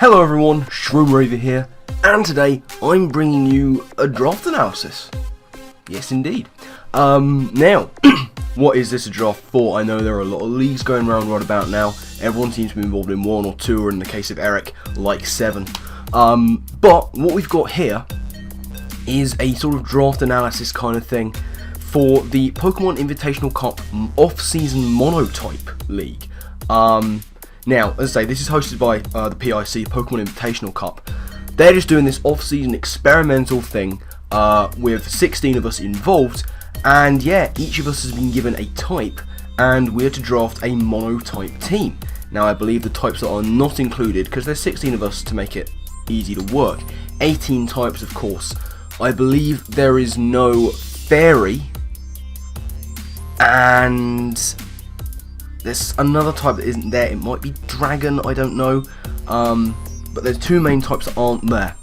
Hello everyone, Shroomraver here, and today I'm bringing you a draft analysis. Yes indeed. Now, what is this a draft for? I know there are a lot of leagues going around right about now. Everyone seems to be involved in one or two, or in the case of Eric, like 7. But what we've got here is a sort of draft analysis kind of thing for the Pokemon Invitational Cup off-season monotype league. Now, as I say, this is hosted by the PIC, Pokemon Invitational Cup. They're just doing this off-season experimental thing with 16 of us involved, and yeah, each of us has been given a type, and we're to draft a monotype team. Now, I believe the types that are not included, because there's 16 of us to make it easy to work. 18 types, of course. I believe there is no fairy, and there's another type that isn't there. It might be dragon, I don't know. But there's 2 main types that aren't there,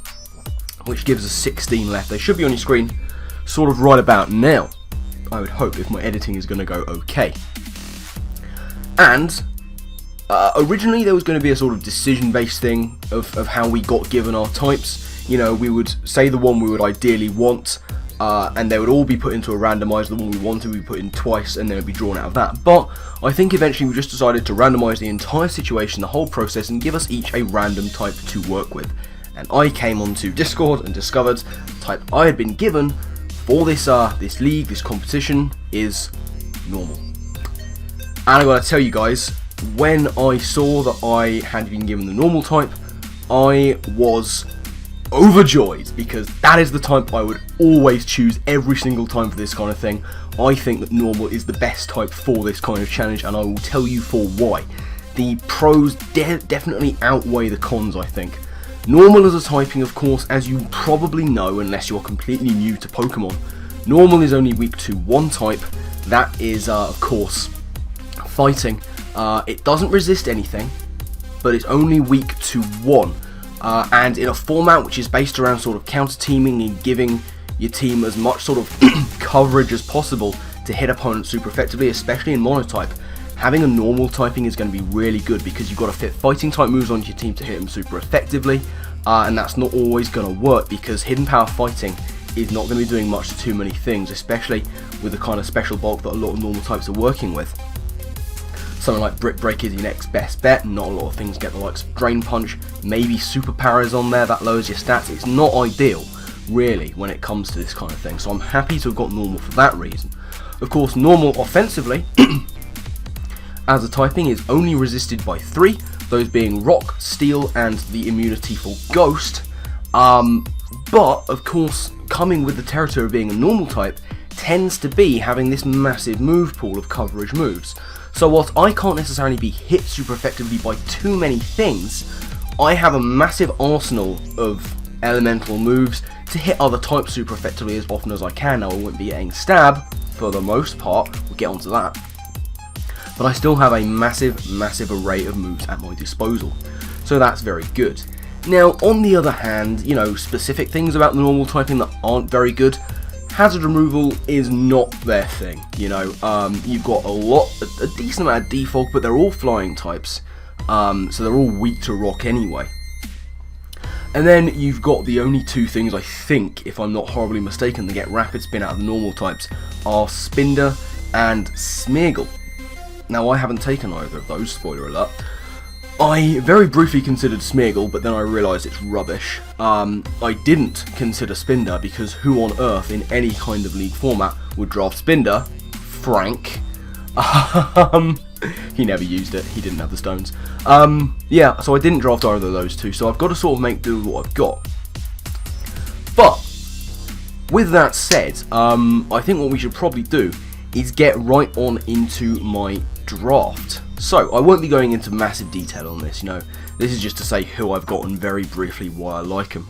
which gives us 16 left. They should be on your screen sort of right about now, I would hope, if my editing is going to go okay. And originally there was going to be a sort of decision-based thing of how we got given our types. You know, we would say the one we would ideally want, and they would all be put into a randomizer. The one we wanted would be put in twice, and then it would be drawn out of that. But I think eventually we just decided to randomize the entire situation, the whole process, and give us each a random type to work with. And I came onto Discord and discovered the type I had been given for this league, this competition, is normal. And I gotta tell you guys, when I saw that I had been given the normal type, I was overjoyed, because that is the type I would always choose every single time for this kind of thing. I think that normal is the best type for this kind of challenge, and I will tell you for why. The pros definitely outweigh the cons, I think. Normal as a typing, of course, as you probably know, unless you're completely new to Pokemon, normal is only weak to 1 type. That is, of course, fighting. It doesn't resist anything, but it's only weak to 1. And in a format which is based around sort of counter-teaming and giving your team as much sort of coverage as possible to hit opponents super effectively, especially in monotype, having a normal typing is going to be really good, because you've got to fit fighting type moves onto your team to hit them super effectively, and that's not always going to work, because hidden power fighting is not going to be doing much to too many things, especially with the kind of special bulk that a lot of normal types are working with. Something like Brick Break is your next best bet. Not a lot of things get the likes of Drain Punch. Maybe Super Paras on there, that lowers your stats. It's not ideal, really, when it comes to this kind of thing. So I'm happy to have got normal for that reason. Of course, normal offensively, as a typing, is only resisted by 3, those being Rock, Steel, and the immunity for Ghost. But, of course, coming with the territory of being a normal type, tends to be having this massive move pool of coverage moves. So whilst I can't necessarily be hit super effectively by too many things, I have a massive arsenal of elemental moves to hit other types super effectively as often as I can. Now, I won't be getting stab for the most part, we'll get onto that, but I still have a massive array of moves at my disposal, so that's very good. Now, on the other hand, you know, specific things about the normal typing that aren't very good. Hazard removal is not their thing, you know. You've got a decent amount of defog, but they're all flying types, so they're all weak to rock anyway. And then you've got the only 2 things, I think, if I'm not horribly mistaken, that get rapid spin out of the normal types, are Spinder and Smeargle. Now, I haven't taken either of those, spoiler alert. I very briefly considered Smeargle, but then I realised it's rubbish. I didn't consider Spinder, because who on earth in any kind of league format would draft Spinder? Frank. He never used it, he didn't have the stones. Yeah, so I didn't draft either of those 2, so I've got to sort of make do with what I've got. But, with that said, I think what we should probably do is get right on into my draft. So, I won't be going into massive detail on this, you know. This is just to say who I've got and very briefly why I like them.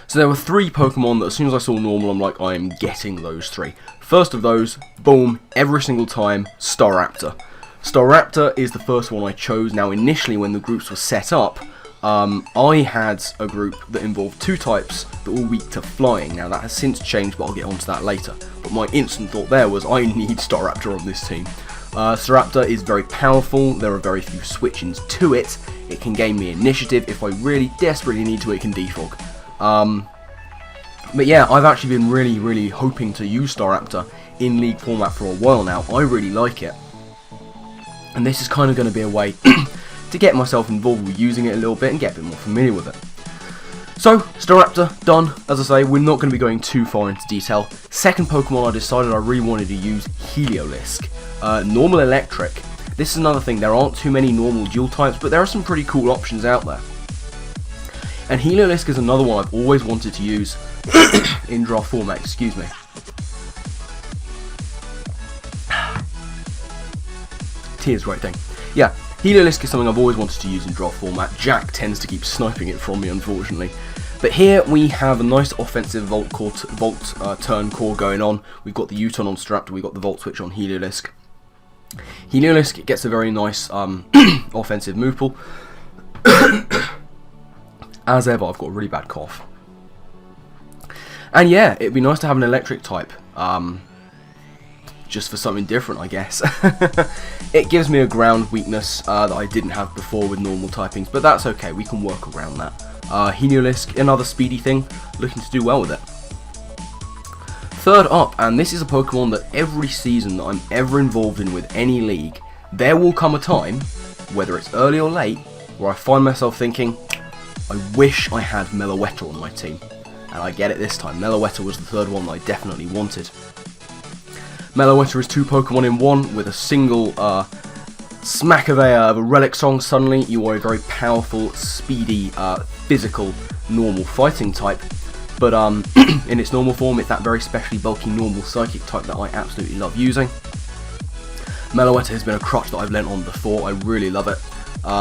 So there were 3 Pokemon that as soon as I saw normal, I'm like, I am getting those 3. First of those, boom, every single time, Staraptor. Staraptor is the first one I chose. Now, initially when the groups were set up, I had a group that involved 2 types that were weak to flying. Now, that has since changed, but I'll get onto that later. But my instant thought there was, I need Staraptor on this team. Staraptor is very powerful, there are very few switch-ins to it, it can gain me initiative, if I really desperately need to it can defog. But yeah, I've actually been really hoping to use Staraptor in League format for a while now. I really like it. And this is kind of going to be a way to get myself involved with using it a little bit and get a bit more familiar with it. So, Staraptor, done. As I say, we're not going to be going too far into detail. Second Pokemon I decided I really wanted to use, Heliolisk. Normal Electric. This is another thing, there aren't too many normal dual types, but there are some pretty cool options out there. And Heliolisk is another one I've always wanted to use in draft format, excuse me. Tears right thing. Yeah, Heliolisk is something I've always wanted to use in draft format. Jack tends to keep sniping it from me, unfortunately. But here we have a nice offensive Volt turn core going on. We've got the U-turn on Staraptor, we've got the Volt switch on Heliolisk. Heliolisk gets a very nice offensive move pool. As ever, I've got a really bad cough. And yeah, it'd be nice to have an electric type. Just for something different, I guess. It gives me a ground weakness that I didn't have before with normal typings, but that's okay, we can work around that. Heliolisk, another speedy thing, looking to do well with it. Third up, and this is a Pokemon that every season that I'm ever involved in with any league, there will come a time, whether it's early or late, where I find myself thinking, I wish I had Meloetta on my team. And I get it this time, Meloetta was the third one that I definitely wanted. Meloetta is 2 Pokemon in 1 with a single smack of a relic song. Suddenly you are a very powerful, speedy, physical, normal fighting type. But in its normal form, it's that very specially bulky normal psychic type that I absolutely love using. Meloetta has been a crutch that I've lent on before, I really love it.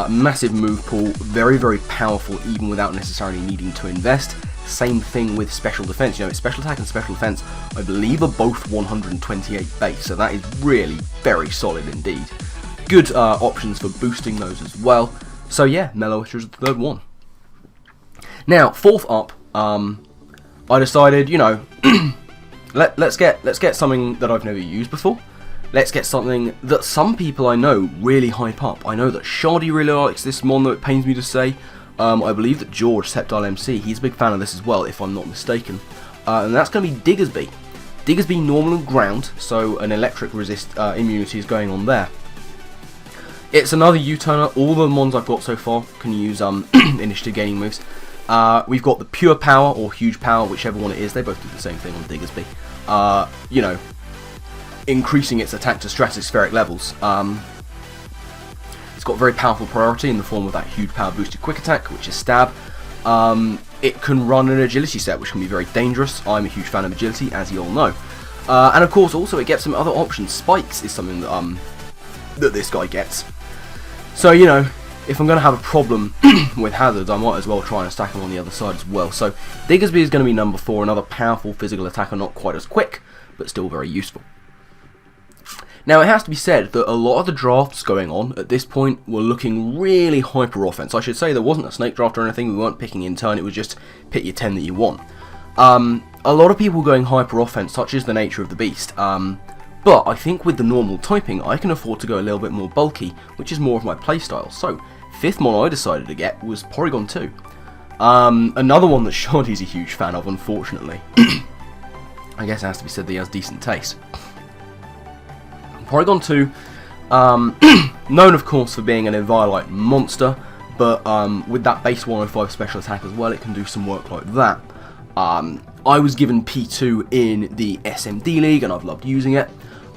Massive move pool, very powerful even without necessarily needing to invest. Same thing with special defense. You know, its special attack and special defense, I believe, are both 128 base, so that is really very solid indeed. Good options for boosting those as well. So yeah, Meloetta is the third one. Now, fourth up, I decided, you know, let's get something that I've never used before. Let's get something that some people I know really hype up. I know that Shardy really likes this mon, though it pains me to say. I believe that George, Sceptile MC, he's a big fan of this as well, if I'm not mistaken. And that's going to be Diggersby. Diggersby normal and ground, so an electric resist immunity is going on there. It's another U-turner. All the mons I've got so far can use initiative gaining moves. We've got the Pure Power or Huge Power, whichever one it is. They both do the same thing on Diggersby. You know, increasing its attack to stratospheric levels. It's got very powerful priority in the form of that Huge Power boosted quick attack, which is Stab. It can run an agility set, which can be very dangerous. I'm a huge fan of agility, as you all know. And of course, also it gets some other options. Spikes is something that that this guy gets. So, you know, if I'm going to have a problem with Hazard, I might as well try and stack him on the other side as well. So, Diggersby is going to be number 4, another powerful physical attacker, not quite as quick, but still very useful. Now, it has to be said that a lot of the drafts going on at this point were looking really hyper offense. I should say there wasn't a snake draft or anything, we weren't picking in turn, it was just pick your 10 that you want. A lot of people going hyper offense, such is the nature of the beast. But I think with the normal typing, I can afford to go a little bit more bulky, which is more of my playstyle. So, 5th mon I decided to get was Porygon 2. Another one that Shardy's a huge fan of, unfortunately. I guess it has to be said that he has decent taste. Porygon 2, known of course for being an Eviolite monster, but with that base 105 special attack as well, it can do some work like that. I was given P2 in the SMD League, and I've loved using it.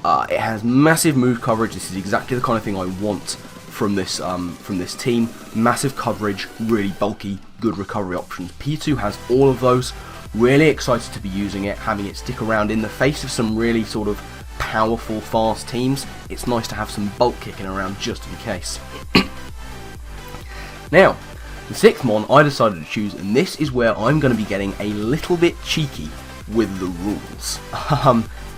It has massive move coverage. This is exactly the kind of thing I want from this team. Massive coverage, really bulky, good recovery options. P2 has all of those. Really excited to be using it, having it stick around in the face of some really sort of powerful, fast teams. It's nice to have some bulk kicking around just in case. Now, the 6th mon I decided to choose, and this is where I'm going to be getting a little bit cheeky with the rules.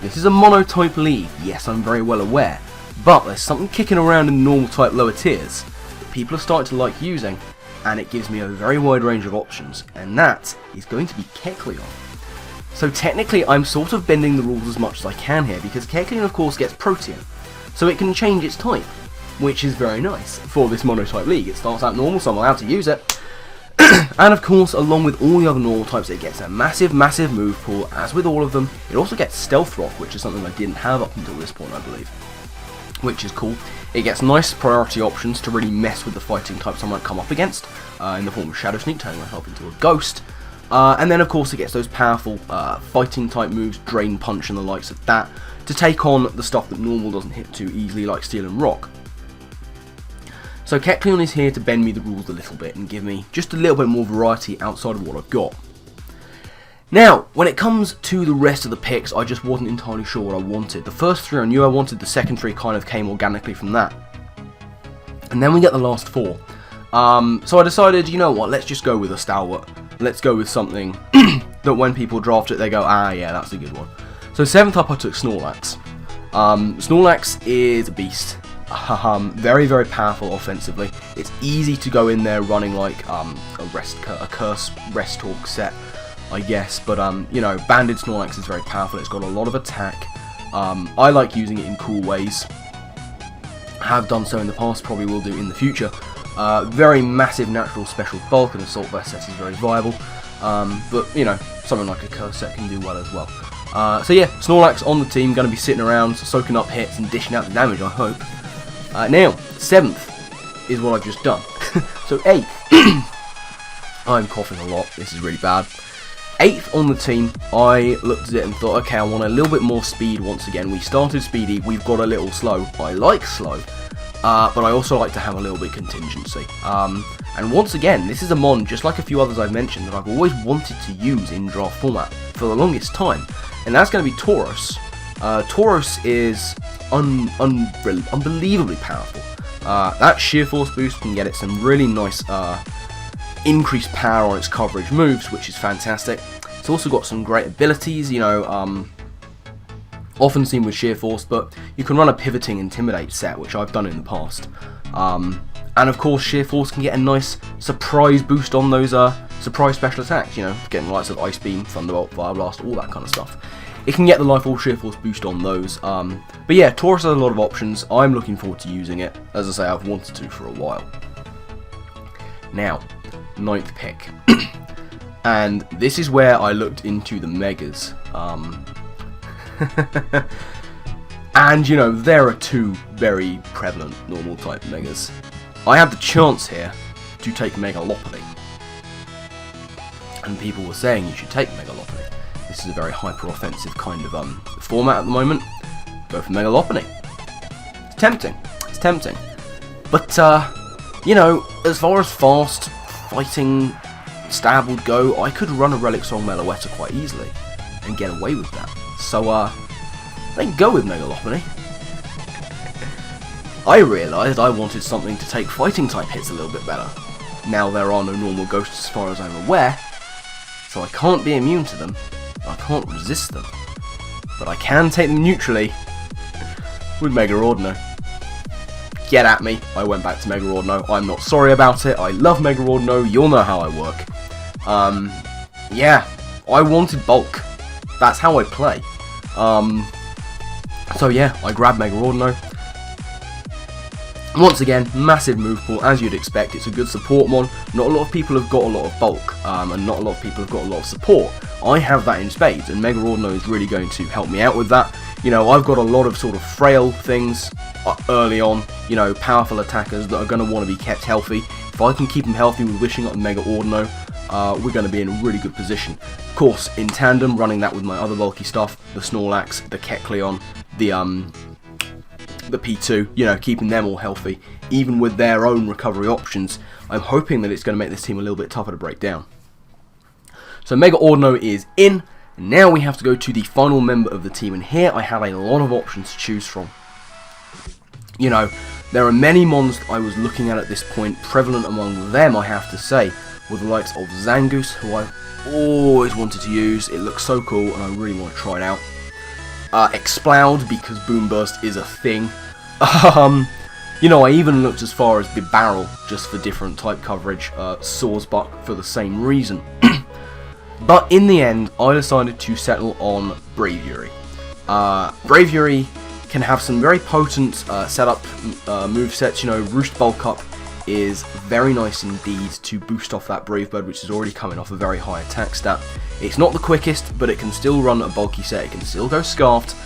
This is a mono-type league, yes, I'm very well aware, but there's something kicking around in the normal type lower tiers that people are starting to like using, and it gives me a very wide range of options, and that is going to be Kecleon. So technically I'm sort of bending the rules as much as I can here, because Kecleon of course gets Protean. so it can change its type, which is very nice for this mono-type league. It starts out normal, so I'm allowed to use it. And of course, along with all the other normal types, it gets a massive move pool, as with all of them. It also gets Stealth Rock, which is something I didn't have up until this point, I believe, which is cool. It gets nice priority options to really mess with the fighting types I might come up against, in the form of Shadow Sneak, turning myself into a ghost. And then of course it gets those powerful fighting type moves, Drain Punch and the likes of that, to take on the stuff that normal doesn't hit too easily, like Steel and Rock. So Kecleon is here to bend me the rules a little bit and give me just a little bit more variety outside of what I've got. Now, when it comes to the rest of the picks, I just wasn't entirely sure what I wanted. The first three I knew I wanted, the second three kind of came organically from that. And then we get the last four. So I decided, you know what, let's just go with a stalwart. Let's go with something that when people draft it, they go, ah, yeah, that's a good one. So 7th up, I took Snorlax. Snorlax is a beast. Very, very powerful offensively. It's easy to go in there running like a Curse Rest Talk set, I guess. But, you know, Banded Snorlax is very powerful. It's got a lot of attack. I like using it in cool ways. Have done so in the past, probably will do in the future. Very massive natural special bulk, and Assault Vest set is very viable. But, you know, something like a Curse set can do well as well. So yeah, Snorlax on the team, going to be sitting around, soaking up hits and dishing out the damage, I hope. Now, 7th is what I've just done. So 8th, I'm coughing a lot, this is really bad. 8th on the team, I looked at it and thought, okay, I want a little bit more speed once again. We started speedy, we've got a little slow. I like slow, but I also like to have a little bit contingency. And once again, this is a mon, just like a few others I've mentioned, that I've always wanted to use in draft format for the longest time. And that's going to be Tauros. Tauros is unbelievably powerful. That Sheer Force boost can get it some really nice increased power on its coverage moves, which is fantastic. It's also got some great abilities, you know, often seen with Sheer Force, but you can run a Pivoting Intimidate set, which I've done in the past. And of course, Sheer Force can get a nice surprise boost on those surprise special attacks, you know, getting the likes of Ice Beam, Thunderbolt, Fire Blast, all that kind of stuff. It can get the Life Orb Sheer Force boost on those. But yeah, Tauros has a lot of options. I'm looking forward to using it. As I say, I've wanted to for a while. Now, 9th pick. And this is where I looked into the Megas. And, you know, there are two very prevalent normal type Megas. I had the chance here to take Mega-Lopunny. And people were saying you should take Mega-Lopunny. This is a very hyper-offensive kind of format at the moment. Go for Mega-Lopunny. It's tempting. It's tempting. But, you know, as far as fast fighting stab would go, I could run a Relic Song Meloetta quite easily and get away with that. So, then go with Mega-Lopunny. I realised I wanted something to take fighting type hits a little bit better. Now there are no normal ghosts as far as I'm aware, so I can't be immune to them. I can't resist them, but I can take them neutrally with Mega-Audino. Get at me, I went back to Mega-Audino. I'm not sorry about it, I love Mega-Audino, you'll know how I work. Yeah, I wanted bulk. That's how I play. So yeah, I grabbed Mega-Audino. Once again, massive move pool, as you'd expect. It's a good support mon. Not a lot of people have got a lot of bulk, and not a lot of people have got a lot of support. I have that in spades, and Mega-Audino is really going to help me out with that. You know, I've got a lot of sort of frail things early on, you know, powerful attackers that are going to want to be kept healthy. If I can keep them healthy with Wishing Up Mega-Audino, we're going to be in a really good position. Of course, in tandem, running that with my other bulky stuff, the Snorlax, the Kecleon, the P2, you know, keeping them all healthy, even with their own recovery options. I'm hoping that it's going to make this team a little bit tougher to break down. So Mega-Audino is in. Now we have to go to the final member of the team, and here I have a lot of options to choose from. You know, there are many mons I was looking at this point. Prevalent among them, I have to say, were the likes of Zangoose, who I've always wanted to use. It looks so cool, and I really want to try it out. Exploud, because Boom Burst is a thing. You know, I even looked as far as Barrel, just for different type coverage. Swordsbuck for the same reason. But in the end, I decided to settle on Braviary. Braviary can have some very potent setup movesets. You know, Roost Bulk Up is very nice indeed to boost off that Brave Bird, which is already coming off a very high attack stat. It's not the quickest, but it can still run a bulky set, it can still go Scarfed,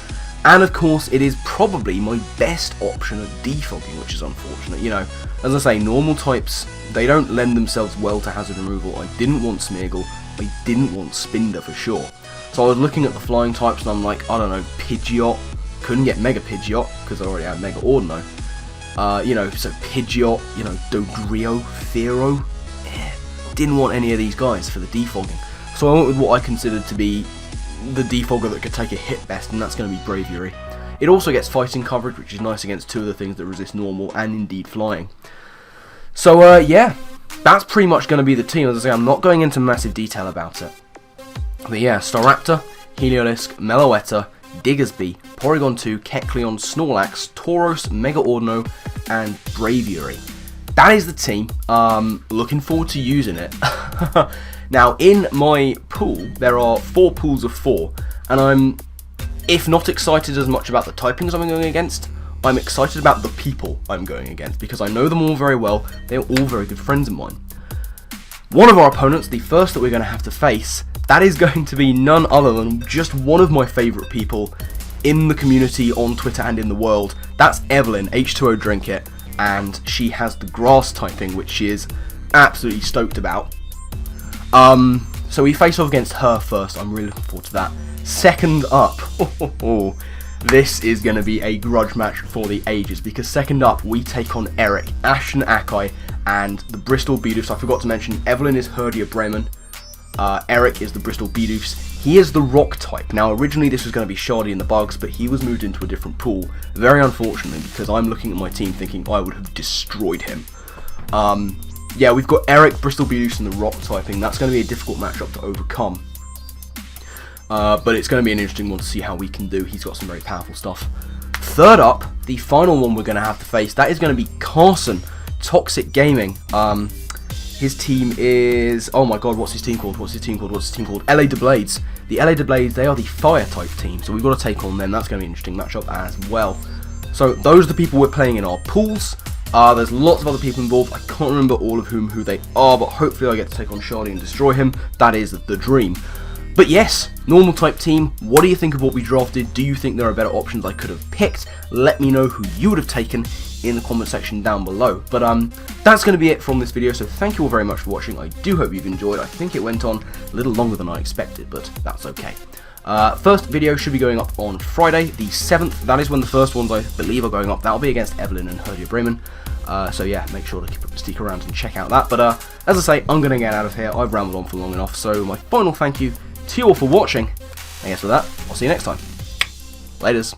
and of course it is probably my best option at defogging, which is unfortunate. You know, as I say, normal types, they don't lend themselves well to hazard removal. I didn't want Smeargle, I didn't want Spinder for sure. So I was looking at the flying types and I'm like, I don't know, Pidgeot, couldn't get Mega Pidgeot because I already had Mega-Audino. You know, so Pidgeot, you know, Dodrio, Fearow, didn't want any of these guys for the defogging. So I went with what I considered to be the defogger that could take a hit best, and that's going to be Braviary. It also gets fighting coverage, which is nice against two of the things that resist normal and indeed flying. So yeah, that's pretty much going to be the team. As I say, I'm not going into massive detail about it. But yeah, Staraptor, Heliolisk, Meloetta, Diggersby, Porygon2, Kecleon, Snorlax, Tauros, Mega-Audino, and Braviary. That is the team. Looking forward to using it. Now, in my pool, there are 4 pools of 4, and I'm, if not excited as much about the typings I'm going against, I'm excited about the people I'm going against, because I know them all very well. They're all very good friends of mine. One of our opponents, the first that we're going to have to face, that is going to be none other than just one of my favourite people in the community, on Twitter and in the world. That's Evelyn, H2O Drink It, and she has the grass typing, which she is absolutely stoked about. So we face off against her first. I'm really looking forward to that. Second up, this is going to be a grudge match for the ages, because second up we take on Eric, Ashton Akai, and the Bristol Beedufs. I forgot to mention, Evelyn is Herdia Bremen. Eric is the Bristol Beedufs. He is the rock type. Now, originally this was going to be Shardy and the Bugs, but he was moved into a different pool, very unfortunately, because I'm looking at my team thinking I would have destroyed him. Yeah, we've got Eric, Bristol Beedufs, and the rock typing. That's going to be a difficult matchup to overcome. But it's going to be an interesting one to see how we can do. He's got some very powerful stuff. Third up, the final one we're going to have to face, that is going to be Carson, Toxic Gaming. His team is, oh my god, what's his team called? LA Blades. The LA Blades, they are the fire type team, so we've got to take on them. That's going to be an interesting matchup as well. So those are the people we're playing in our pools. There's lots of other people involved. I can't remember all of who they are, but hopefully I get to take on Shardy and destroy him. That is the dream. But yes, normal type team. What do you think of what we drafted? Do you think there are better options I could have picked? Let me know who you would have taken in the comment section down below. But that's going to be it from this video, so thank you all very much for watching. I do hope you've enjoyed. I think it went on a little longer than I expected, but that's okay. First video should be going up on Friday the 7th. That is when the first ones I believe are going up. That'll be against Evelyn and Herdia Bremen. So yeah, make sure to stick around and check out that. But as I say, I'm going to get out of here. I've rambled on for long enough. So my final thank you to you all for watching. And yes, with that, I'll see you next time. Laters.